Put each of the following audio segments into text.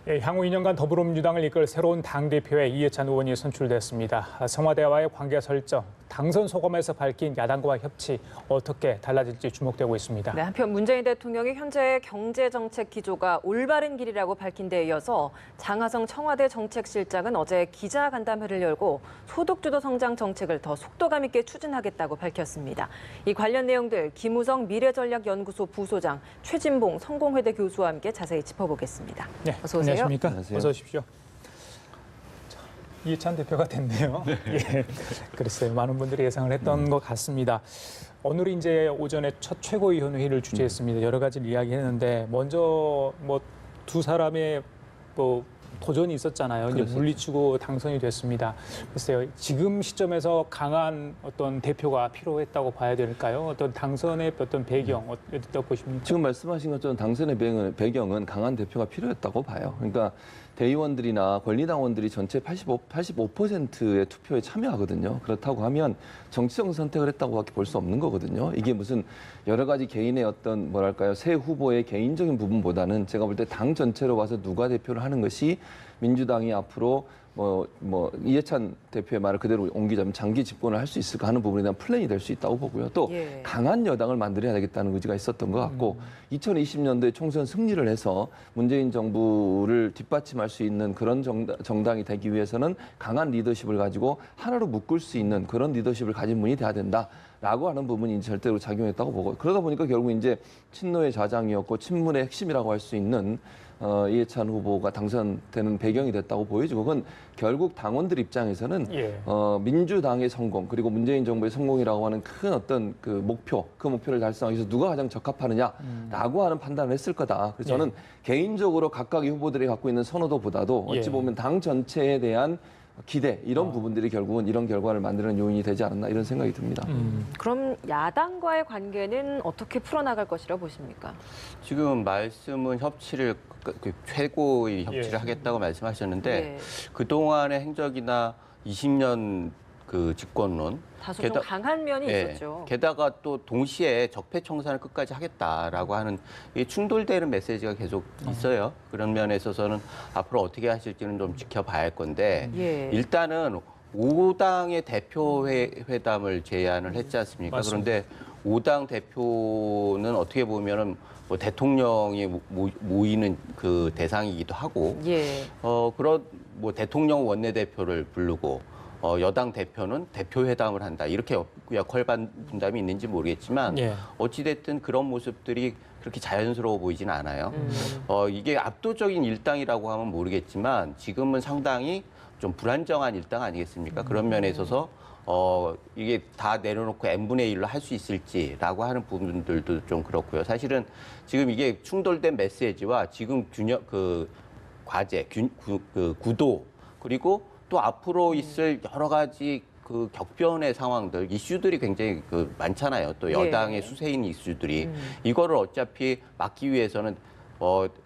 예, 향후 2년간 더불어민주당을 이끌 새로운 당대표에 이해찬 의원이 선출됐습니다. 청와대와의 관계 설정, 당선 소감에서 밝힌 야당과의 협치 어떻게 달라질지 주목되고 있습니다. 네, 한편 문재인 대통령이 현재의 경제정책 기조가 올바른 길이라고 밝힌 데 이어서 장하성 청와대 정책실장은 어제 기자간담회를 열고 소득주도 성장 정책을 더 속도감 있게 추진하겠다고 밝혔습니다. 이 관련 내용들 김우성 미래전략연구소 부소장, 최진봉 성공회대 교수와 함께 자세히 짚어보겠습니다. 네, 어서 오세요. 안녕하십니까? 안녕하세요. 어서 오십시오. 이해찬 대표가 됐네요. 네. 예, 글쎄요. 많은 분들이 예상을 했던 것 같습니다. 오늘 이제 오전에 첫 최고위원 회의를 주재했습니다. 여러 가지를 이야기했는데 먼저 뭐 두 사람의 뭐 도전이 있었잖아요. 이제 그렇죠. 물리치고 당선이 됐습니다. 글쎄요. 지금 시점에서 강한 어떤 대표가 필요했다고 봐야 될까요? 어떤 당선의 어떤 배경 어떻게 보십니까? 지금 말씀하신 것처럼 당선의 배경은 강한 대표가 필요했다고 봐요. 그러니까 대의원들이나 권리당원들이 전체 85%의 투표에 참여하거든요. 그렇다고 하면 정치적 선택을 했다고밖에 볼 수 없는 거거든요. 이게 무슨 여러 가지 개인의 어떤 뭐랄까요, 새 후보의 개인적인 부분보다는 제가 볼 때 당 전체로 봐서 누가 대표를 하는 것이 민주당이 앞으로 이해찬 대표의 말을 그대로 옮기자면 장기 집권을 할 수 있을까 하는 부분에 대한 플랜이 될 수 있다고 보고요. 또 강한 여당을 만들어야 되겠다는 의지가 있었던 것 같고 2020년도에 총선 승리를 해서 문재인 정부를 뒷받침할 수 있는 그런 정당이 되기 위해서는 강한 리더십을 가지고 하나로 묶을 수 있는 그런 리더십을 가진 분이 돼야 된다라고 하는 부분이 절대로 작용했다고 보고, 그러다 보니까 결국 이제 친노의 좌장이었고 친문의 핵심이라고 할 수 있는 이해찬 후보가 당선되는 배경이 됐다고 보여지고, 그건 결국 당원들 입장에서는 민주당의 성공 그리고 문재인 정부의 성공이라고 하는 큰 어떤 그 목표를 달성하기 위해서 누가 가장 적합하느냐라고 하는 판단을 했을 거다. 그래서 저는 개인적으로 각각의 후보들이 갖고 있는 선호도보다도 어찌 보면 당 전체에 대한 기대, 이런 부분들이 결국은 이런 결과를 만드는 요인이 되지 않았나, 이런 생각이 듭니다. 그럼 야당과의 관계는 어떻게 풀어나갈 것이라고 보십니까? 지금 말씀은 협치를 최고의 협치를 하겠다고 말씀하셨는데 그동안의 행적이나 20년 그 집권론 다소 좀 강한 면이 있었죠. 게다가 또 동시에 적폐청산을 끝까지 하겠다라고 하는 이 충돌되는 메시지가 계속 있어요. 그런 면에 있어서는 앞으로 어떻게 하실지는 좀 지켜봐야 할 건데 일단은 5당의 대표회담을 제안을 했지 않습니까? 맞습니다. 그런데 5당 대표는 어떻게 보면은 뭐 대통령이 모이는 그 대상이기도 하고, 그런 뭐 대통령 원내대표를 부르고 여당 대표는 대표회담을 한다, 이렇게 역할 분담이 있는지 모르겠지만 어찌됐든 그런 모습들이 그렇게 자연스러워 보이지는 않아요. 이게 압도적인 일당이라고 하면 모르겠지만 지금은 상당히 좀 불안정한 일당 아니겠습니까? 그런 면에 있어서 이게 다 내려놓고 n분의 1로 할 수 있을지라고 하는 부분들도 좀 그렇고요. 사실은 지금 이게 충돌된 메시지와 지금 과제, 구도, 그리고 또 앞으로 있을 여러 가지 그 격변의 상황들, 이슈들이 굉장히 많잖아요. 또 여당의 수세인 이슈들이. 이거를 어차피 막기 위해서는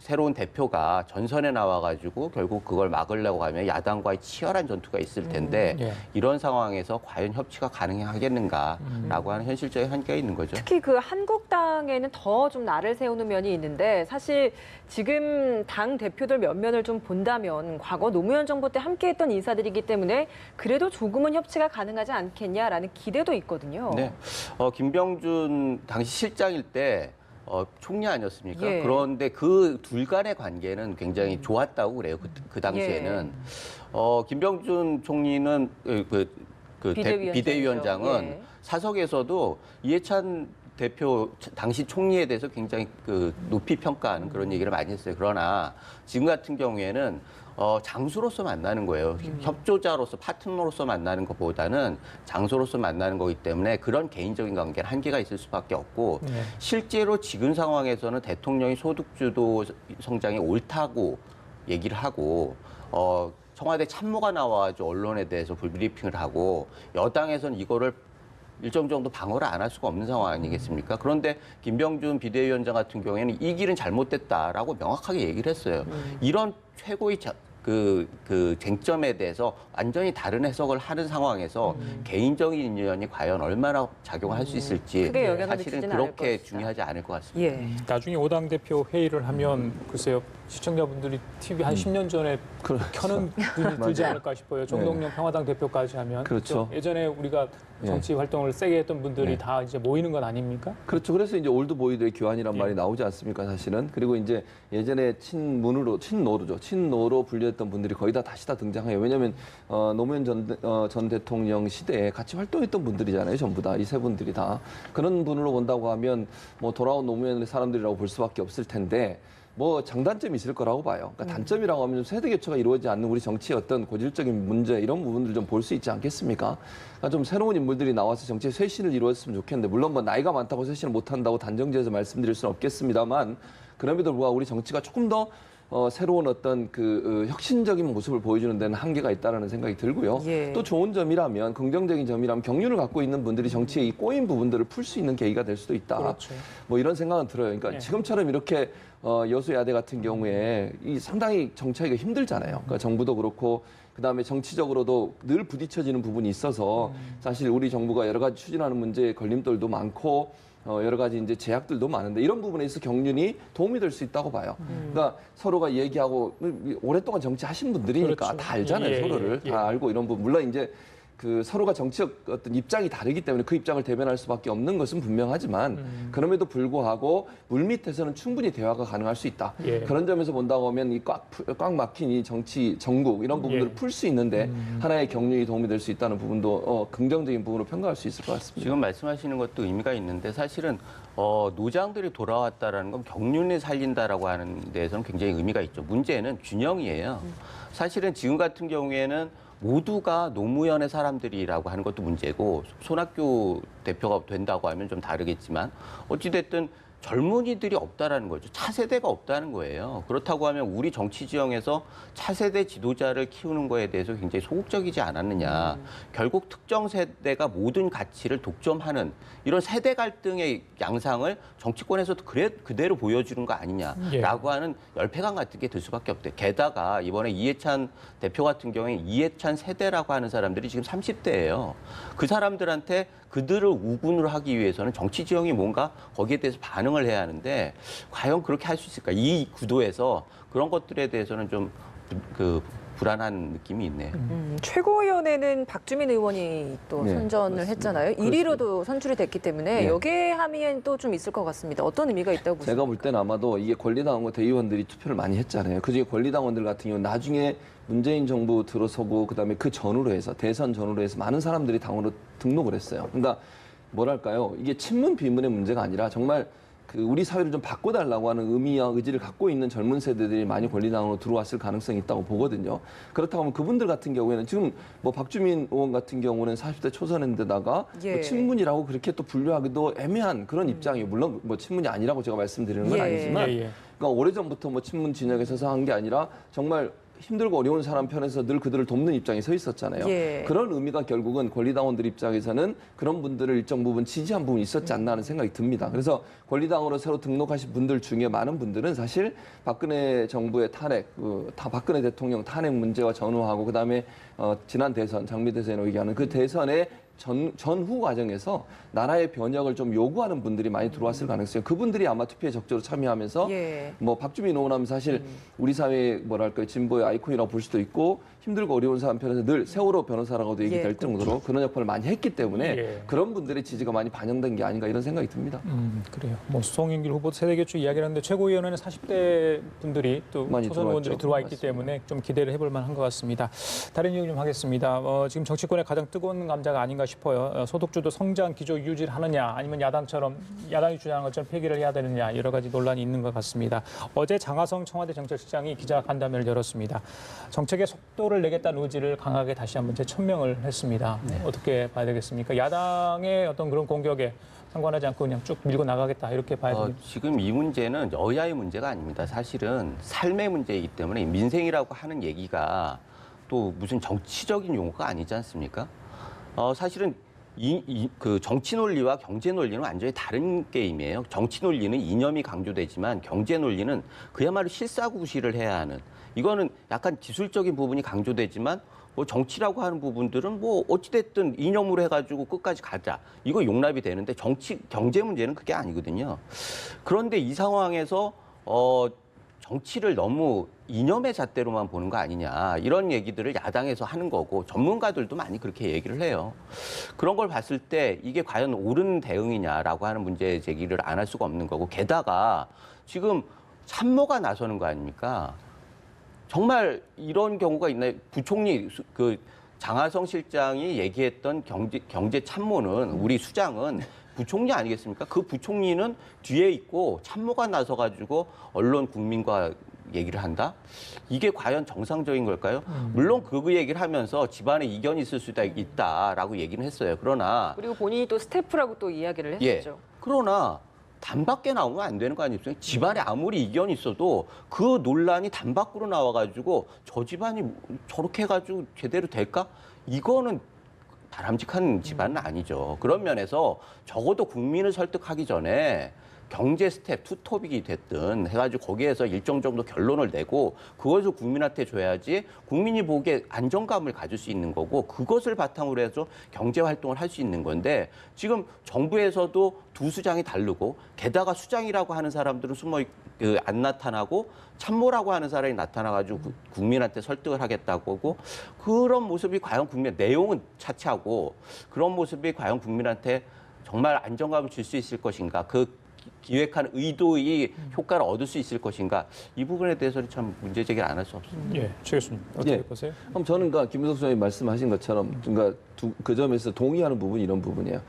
새로운 대표가 전선에 나와가지고 결국 그걸 막으려고 하면 야당과의 치열한 전투가 있을 텐데 이런 상황에서 과연 협치가 가능하겠는가라고 하는 현실적인 한계가 있는 거죠. 특히 그 한국당에는 더 좀 날을 세우는 면이 있는데, 사실 지금 당 대표들 면면을 좀 본다면 과거 노무현 정부 때 함께했던 인사들이기 때문에 그래도 조금은 협치가 가능하지 않겠냐라는 기대도 있거든요. 네, 김병준 당시 실장일 때 총리 아니었습니까? 그런데 그 둘 간의 관계는 굉장히 좋았다고 그래요. 그 당시에는. 김병준 총리는 비대위원장은 사석에서도 이해찬 대표 당시 총리에 대해서 굉장히 높이 평가하는 그런 얘기를 많이 했어요. 그러나 지금 같은 경우에는 장수로서 만나는 거예요. 협조자로서, 파트너로서 만나는 것보다는 장소로서 만나는 거기 때문에 그런 개인적인 관계는 한계가 있을 수밖에 없고, 실제로 지금 상황에서는 대통령이 소득주도 성장이 옳다고 얘기를 하고 청와대 참모가 나와가지고 언론에 대해서 불브리핑을 하고 여당에서는 이거를 일정 정도 방어를 안 할 수가 없는 상황 아니겠습니까? 그런데 김병준 비대위원장 같은 경우에는 이 길은 잘못됐다라고 명확하게 얘기를 했어요. 이런 최고의 쟁점에 대해서 완전히 다른 해석을 하는 상황에서 개인적인 인연이 과연 얼마나 작용을 할 수 있을지 사실은 그렇게 중요하지 않을 것 같습니다. 나중에 5당 대표 회의를 하면 글쎄요, 시청자분들이 TV 한 10년 전에 켜는 눈이 들지 않을까 싶어요. 정동영 평화당 대표까지 하면. 그렇죠. 예전에 우리가 정치 활동을 세게 했던 분들이 다 이제 모이는 건 아닙니까? 그렇죠. 그래서 이제 올드보이들의 교환이란 말이 나오지 않습니까, 사실은. 그리고 이제 예전에 친노로 분류했던 분들이 거의 다 다시 다 등장해요. 왜냐하면 노무현 전 대통령 시대에 같이 활동했던 분들이잖아요, 전부 다. 이 세 분들이 다. 그런 분으로 본다고 하면 뭐 돌아온 노무현의 사람들이라고 볼 수밖에 없을 텐데 뭐 장단점이 있을 거라고 봐요. 그러니까 단점이라고 하면 좀 세대 교체가 이루어지지 않는 우리 정치의 어떤 고질적인 문제 이런 부분들 좀 볼 수 있지 않겠습니까? 그러니까 좀 새로운 인물들이 나와서 정치의 쇄신을 이루었으면 좋겠는데 물론 뭐 나이가 많다고 쇄신을 못한다고 단정지어서 말씀드릴 수는 없겠습니다만 그럼에도 불구하고 우리 정치가 조금 더 새로운 어떤 혁신적인 모습을 보여주는 데는 한계가 있다라는 생각이 들고요. 또 좋은 점이라면 긍정적인 점이라면 경륜을 갖고 있는 분들이 정치의 이 꼬인 부분들을 풀 수 있는 계기가 될 수도 있다. 그렇죠. 뭐 이런 생각은 들어요. 그러니까 지금처럼 이렇게 여수야대 같은 경우에 이 상당히 정치하기가 힘들잖아요. 그러니까 정부도 그렇고 그다음에 정치적으로도 늘 부딪혀지는 부분이 있어서 사실 우리 정부가 여러 가지 추진하는 문제에 걸림돌도 많고 여러 가지 이제 제약들도 많은데 이런 부분에 있어서 경륜이 도움이 될 수 있다고 봐요. 그러니까 서로가 얘기하고 오랫동안 정치하신 분들이니까 그렇죠. 다 알잖아요, 서로를. 다 알고 이런 부분. 물론 이제 서로가 정치적 어떤 입장이 다르기 때문에 그 입장을 대변할 수밖에 없는 것은 분명하지만 그럼에도 불구하고 물밑에서는 충분히 대화가 가능할 수 있다. 그런 점에서 본다고 하면 이 꽉 막힌 이 정치 정국 이런 부분들을 풀 수 있는데 하나의 경륜이 도움이 될 수 있다는 부분도 긍정적인 부분으로 평가할 수 있을 것 같습니다. 지금 말씀하시는 것도 의미가 있는데 사실은 노장들이 돌아왔다라는 건 경륜을 살린다라고 하는 데에서는 굉장히 의미가 있죠. 문제는 균형이에요. 사실은 지금 같은 경우에는 모두가 노무현의 사람들이라고 하는 것도 문제고 손학규 대표가 된다고 하면 좀 다르겠지만 어찌됐든 젊은이들이 없다라는 거죠. 차세대가 없다는 거예요. 그렇다고 하면 우리 정치 지형에서 차세대 지도자를 키우는 거에 대해서 굉장히 소극적이지 않았느냐. 결국 특정 세대가 모든 가치를 독점하는 이런 세대 갈등의 양상을 정치권에서도 그대로 보여주는 거 아니냐라고 하는 열패감 같은 게 들 수밖에 없대요. 게다가 이번에 이해찬 대표 같은 경우에 이해찬 세대라고 하는 사람들이 지금 30대예요. 그 사람들한테 그들을 우군으로 하기 위해서는 정치 지형이 뭔가 거기에 대해서 반응을 해야 하는데 과연 그렇게 할 수 있을까? 이 구도에서 그런 것들에 대해서는 좀 불안한 느낌이 있네요. 최고위원회는 박주민 의원이 또 선전을 맞습니다. 했잖아요. 1위로도 선출이 됐기 때문에 여기에 함의엔 또 좀 있을 것 같습니다. 어떤 의미가 있다고 보십니까? 제가 볼 때는 아마도 이게 권리당원 대의원들이 투표를 많이 했잖아요. 그중에 권리당원들 같은 경우는 나중에 문재인 정부 들어서고 그다음에 그 전후로 해서 대선 전후로 해서 많은 사람들이 당원으로 등록을 했어요. 그러니까 뭐랄까요? 이게 친문 비문의 문제가 아니라 정말 우리 사회를 좀 바꿔달라고 하는 의미와 의지를 갖고 있는 젊은 세대들이 많이 권리당원으로 들어왔을 가능성이 있다고 보거든요. 그렇다고 하면 그분들 같은 경우에는 지금 뭐 박주민 의원 같은 경우는 40대 초선인데다가 뭐 친문이라고 그렇게 또 분류하기도 애매한 그런 입장이에요. 물론 뭐 친문이 아니라고 제가 말씀드리는 건 아니지만 그러니까 오래전부터 뭐 친문 진영에 서서 한 게 아니라 정말 힘들고 어려운 사람 편에서 늘 그들을 돕는 입장에 서 있었잖아요. 그런 의미가 결국은 권리당원들 입장에서는 그런 분들을 일정 부분 지지한 부분이 있었지 않나 하는 생각이 듭니다. 그래서 권리당으로 새로 등록하신 분들 중에 많은 분들은 사실 박근혜 정부의 탄핵, 박근혜 대통령 탄핵 문제와 전후하고 그다음에 지난 대선, 장미 대선에 얘기하는 그 대선의 전후 과정에서 나라의 변혁을 좀 요구하는 분들이 많이 들어왔을 가능성이 그분들이 아마 투표에 적극적으로 참여하면서 뭐 박주민 의원 하면 사실 우리 사회의 뭐랄까요 진보의 아이콘이라고 볼 수도 있고 힘들고 어려운 사람 편에서 늘 세월호 변호사라고도 얘기될 정도로 그런 역할을 많이 했기 때문에 그런 분들의 지지가 많이 반영된 게 아닌가 이런 생각이 듭니다. 그래요. 뭐 송영길 후보 세대교체 이야기를 하는데 최고위원회는 40대 분들이 또 초선 의원들이 들어와 있기 때문에 좀 기대를 해볼 만한 것 같습니다. 다른 이야기 좀 하겠습니다. 지금 정치권의 가장 뜨거운 감자가 아닌가 싶어요. 소득주도 성장 기조 유지를 하느냐 아니면 야당이 주장하는 것처럼 폐기를 해야 되느냐 여러 가지 논란이 있는 것 같습니다. 어제 장하성 청와대 정책실장이 기자간담회를 열었습니다. 정책의 속도를 내겠다는 의지를 강하게 다시 한번 재천명을 했습니다. 어떻게 봐야 되겠습니까? 야당의 어떤 그런 공격에 상관하지 않고 그냥 쭉 밀고 나가겠다 이렇게 봐야 됩니다. 지금 이 문제는 여야의 문제가 아닙니다. 사실은 삶의 문제이기 때문에 민생이라고 하는 얘기가 또 무슨 정치적인 용어가 아니지 않습니까? 사실은 그 정치 논리와 경제 논리는 완전히 다른 게임이에요. 정치 논리는 이념이 강조되지만 경제 논리는 그야말로 실사구시를 해야 하는 이거는 약간 기술적인 부분이 강조되지만 뭐 정치라고 하는 부분들은 뭐 어찌됐든 이념으로 해가지고 끝까지 가자. 이거 용납이 되는데 경제 문제는 그게 아니거든요. 그런데 이 상황에서 정치를 너무 이념의 잣대로만 보는 거 아니냐 이런 얘기들을 야당에서 하는 거고 전문가들도 많이 그렇게 얘기를 해요. 그런 걸 봤을 때 이게 과연 옳은 대응이냐라고 하는 문제 제기를 안 할 수가 없는 거고 게다가 지금 참모가 나서는 거 아닙니까? 정말 이런 경우가 있나요? 부총리 그 장하성 실장이 얘기했던 경제 참모는 우리 수장은 부총리 아니겠습니까? 그 부총리는 뒤에 있고 참모가 나서가지고 언론 국민과 얘기를 한다? 이게 과연 정상적인 걸까요? 물론 그 얘기를 하면서 집안에 이견이 있을 수도 있다라고 얘기는 했어요. 그러나 그리고 본인이 또 스태프라고 또 이야기를 했었죠. 예, 그러나 단 밖에 나오면 안 되는 거 아니겠어요? 집안에 아무리 이견이 있어도 그 논란이 단 밖으로 나와가지고 저 집안이 저렇게 해가지고 제대로 될까? 이거는 바람직한 집안은 아니죠. 그런 면에서 적어도 국민을 설득하기 전에 경제 스텝, 투톱이 됐든 해가지고 거기에서 일정 정도 결론을 내고 그것을 국민한테 줘야지 국민이 보기에 안정감을 가질 수 있는 거고 그것을 바탕으로 해서 경제 활동을 할 수 있는 건데 지금 정부에서도 두 수장이 다르고 게다가 수장이라고 하는 사람들은 안 나타나고 참모라고 하는 사람이 나타나가지고 국민한테 설득을 하겠다고 하고 그런 모습이 과연 내용은 차치하고 그런 모습이 과연 국민한테 정말 안정감을 줄 수 있을 것인가 기획한 의도의 효과를 얻을 수 있을 것인가 이 부분에 대해서는 참 문제 제기를 안 할 수 없습니다. 예, 최 교수님 어떻게 보세요? 그럼 저는 그러니까 김은석 소장님 말씀하신 것처럼 그러니까 그 점에서 동의하는 부분이 이런 부분이에요.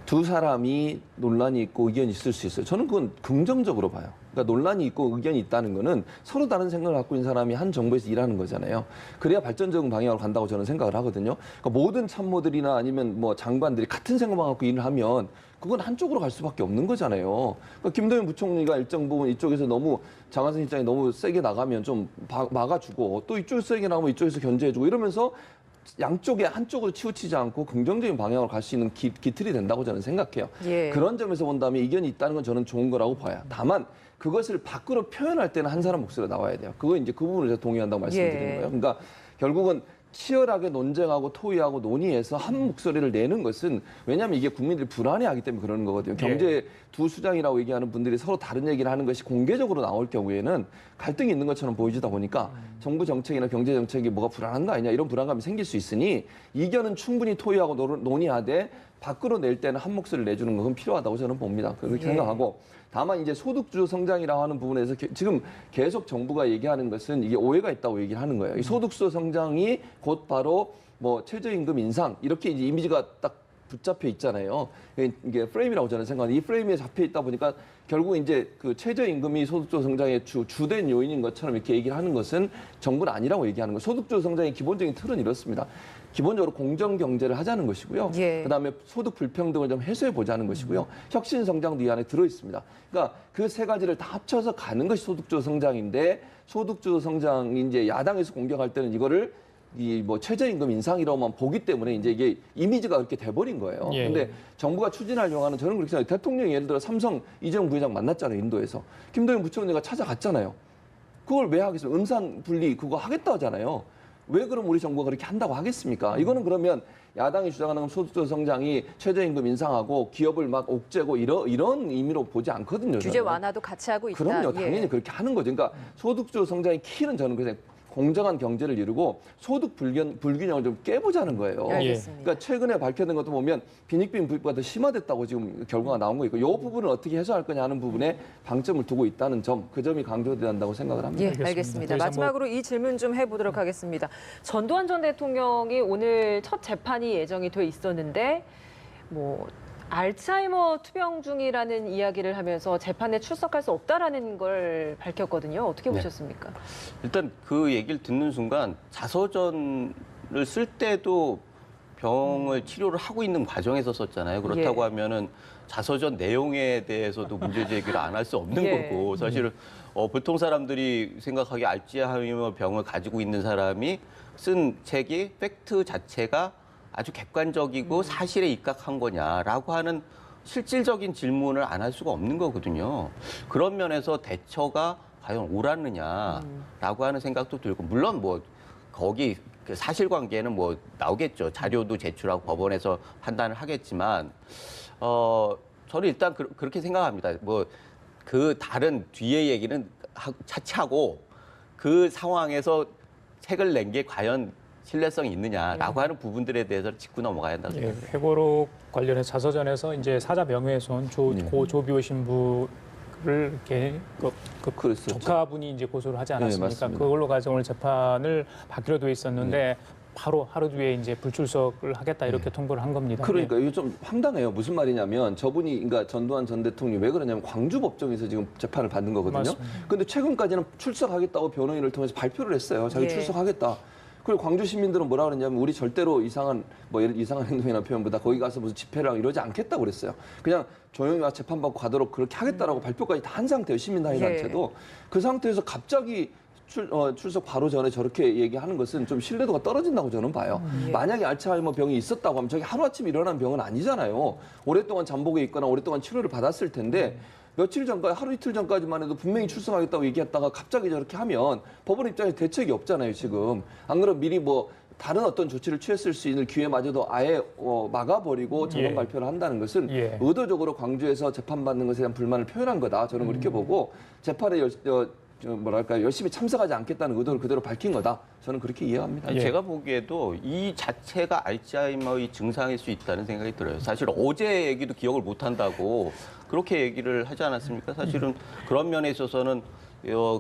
두 사람이 논란이 있고 의견이 있을 수 있어요. 저는 그건 긍정적으로 봐요. 그러니까 논란이 있고 의견이 있다는 거는 서로 다른 생각을 갖고 있는 사람이 한 정부에서 일하는 거잖아요. 그래야 발전적인 방향으로 간다고 저는 생각을 하거든요. 그러니까 모든 참모들이나 아니면 뭐 장관들이 같은 생각만 갖고 일을 하면 그건 한쪽으로 갈 수밖에 없는 거잖아요. 그러니까 김동연 부총리가 일정 부분 이쪽에서 너무 장하성 실장이 너무 세게 나가면 좀 막아주고 또 이쪽에서 세게 나가면 이쪽에서 견제해주고 이러면서 양쪽에 한쪽으로 치우치지 않고 긍정적인 방향으로 갈 수 있는 기틀이 된다고 저는 생각해요. 예. 그런 점에서 본다면 이견이 있다는 건 저는 좋은 거라고 봐요. 다만 그것을 밖으로 표현할 때는 한 사람 목소리가 나와야 돼요. 그거 이제 그 부분을 제가 동의한다고 말씀드리는 거예요. 그러니까 결국은 치열하게 논쟁하고 토의하고 논의해서 한 목소리를 내는 것은 왜냐하면 이게 국민들이 불안해하기 때문에 그러는 거거든요. 경제 두 수장이라고 얘기하는 분들이 서로 다른 얘기를 하는 것이 공개적으로 나올 경우에는 갈등이 있는 것처럼 보이지다 보니까 정부 정책이나 경제 정책이 뭐가 불안한 거 아니냐 이런 불안감이 생길 수 있으니 이견은 충분히 토의하고 논의하되 밖으로 낼 때는 한 목소리를 내주는 것은 필요하다고 저는 봅니다. 그렇게 생각하고 다만 이제 소득주도 성장이라고 하는 부분에서 지금 계속 정부가 얘기하는 것은 이게 오해가 있다고 얘기를 하는 거예요. 이 소득주도 성장이 곧 바로 뭐 최저임금 인상 이렇게 이제 이미지가 딱 붙잡혀 있잖아요. 이게 프레임이라고 저는 생각하는데 이 프레임에 잡혀 있다 보니까 결국 이제 그 최저임금이 소득주도 성장의 주된 요인인 것처럼 이렇게 얘기를 하는 것은 정부는 아니라고 얘기하는 거예요. 소득주도 성장의 기본적인 틀은 이렇습니다. 기본적으로 공정 경제를 하자는 것이고요. 그다음에 소득 불평등을 좀 해소해 보자는 것이고요. 혁신 성장도 이 안에 들어 있습니다. 그러니까 그 세 가지를 다 합쳐서 가는 것이 소득주도 성장인데 소득주도 성장이 이제 야당에서 공격할 때는 이거를 이 뭐 최저임금 인상이라고만 보기 때문에 이제 이게 이미지가 그렇게 돼버린 거예요. 근데 정부가 추진하려고 하는 저는 그렇게 생각해요. 대통령이 예를 들어 삼성 이재용 부회장 만났잖아요. 인도에서. 김동연 부총리가 찾아갔잖아요. 그걸 왜 하겠어요? 음산 분리 그거 하겠다 하잖아요. 왜 그럼 우리 정부가 그렇게 한다고 하겠습니까? 이거는 그러면 야당이 주장하는 소득주도 성장이 최저임금 인상하고 기업을 막 옥죄고 이런 의미로 보지 않거든요. 규제 저는. 완화도 같이 하고 있다. 그럼요. 당연히 그렇게 하는 거죠. 그러니까 소득주도 성장의 키는 저는 그냥 공정한 경제를 이루고 소득 불균형을 좀 깨보자는 거예요. 알겠습니다. 그러니까 최근에 밝혀낸 것도 보면 빈익빈 부익부가 더 심화됐다고 지금 결과가 나온 거 있고 이 부분을 어떻게 해소할 거냐 하는 부분에 방점을 두고 있다는 점, 그 점이 강조돼야 한다고 생각을 합니다. 예, 알겠습니다. 마지막으로 이 질문 좀 해보도록 하겠습니다. 전두환 전 대통령이 오늘 첫 재판이 예정이 돼 있었는데 뭐 알츠하이머 투병 중이라는 이야기를 하면서 재판에 출석할 수 없다라는 걸 밝혔거든요. 어떻게 보셨습니까? 일단 그 얘기를 듣는 순간 자서전을 쓸 때도 병을 치료를 하고 있는 과정에서 썼잖아요. 그렇다고 하면은 자서전 내용에 대해서도 문제 제기를 안 할 수 없는 거고 사실은 보통 사람들이 생각하기에 알츠하이머 병을 가지고 있는 사람이 쓴 책이 팩트 자체가 아주 객관적이고 사실에 입각한 거냐라고 하는 실질적인 질문을 안 할 수가 없는 거거든요. 그런 면에서 대처가 과연 옳았느냐라고 하는 생각도 들고 물론 뭐 거기 그 사실관계는 뭐 나오겠죠. 자료도 제출하고 법원에서 판단을 하겠지만 저는 일단 그렇게 생각합니다. 뭐 그 다른 뒤에 얘기는 차치하고 그 상황에서 책을 낸 게 과연 신뢰성이 있느냐라고 하는 부분들에 대해서 짚고 넘어가야 한다고 생각합니다. 회고록 관련해 자서전에서 이제 사자 명예훼손 고 조비오 신부를 이렇게 그랬었죠. 조카분이 이제 고소를 하지 않았습니까? 맞습니다. 그걸로 가지고 오늘 재판을 받기로 돼 있었는데 바로 하루 뒤에 이제 불출석을 하겠다 이렇게 통보를 한 겁니다. 그러니까 이게 좀 황당해요. 무슨 말이냐면 저분이 그러니까 전두환 전 대통령이 왜 그러냐면 광주 법정에서 지금 재판을 받는 거거든요. 맞습니다. 근데 최근까지는 출석하겠다고 변호인을 통해서 발표를 했어요. 자기 출석하겠다. 그리고 광주 시민들은 뭐라 그랬냐면 우리 절대로 이상한 행동이나 표현보다 거기 가서 무슨 집회랑 이러지 않겠다고 그랬어요. 그냥 조용히 와 재판받고 가도록 그렇게 하겠다라고 발표까지 다 한 상태예요. 시민단체도. 그 상태에서 갑자기 출석 바로 전에 저렇게 얘기하는 것은 좀 신뢰도가 떨어진다고 저는 봐요. 만약에 알츠하이머 병이 있었다고 하면 저게 하루아침에 일어난 병은 아니잖아요. 오랫동안 잠복에 있거나 오랫동안 치료를 받았을 텐데 며칠 전까지 하루 이틀 전까지만 해도 분명히 출석하겠다고 얘기했다가 갑자기 저렇게 하면 법원 입장에서 대책이 없잖아요, 지금. 안 그러면 미리 뭐 다른 어떤 조치를 취했을 수 있는 기회마저도 아예 막아버리고 전원 발표를 한다는 것은 의도적으로 광주에서 재판받는 것에 대한 불만을 표현한 거다. 저는 그렇게 보고 재판에 열심히 참석하지 않겠다는 의도를 그대로 밝힌 거다. 저는 그렇게 이해합니다. 제가 보기에도 이 자체가 알츠하이머의 증상일 수 있다는 생각이 들어요. 사실 어제 얘기도 기억을 못 한다고 그렇게 얘기를 하지 않았습니까? 사실은 그런 면에 있어서는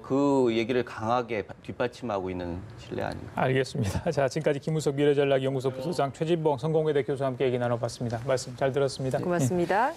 그 얘기를 강하게 뒷받침하고 있는 실례 아닌가. 알겠습니다. 자, 지금까지 김우석 미래전략연구소 부소장 최진봉 성공회대 교수와 함께 얘기 나눠봤습니다. 말씀 잘 들었습니다. 고맙습니다.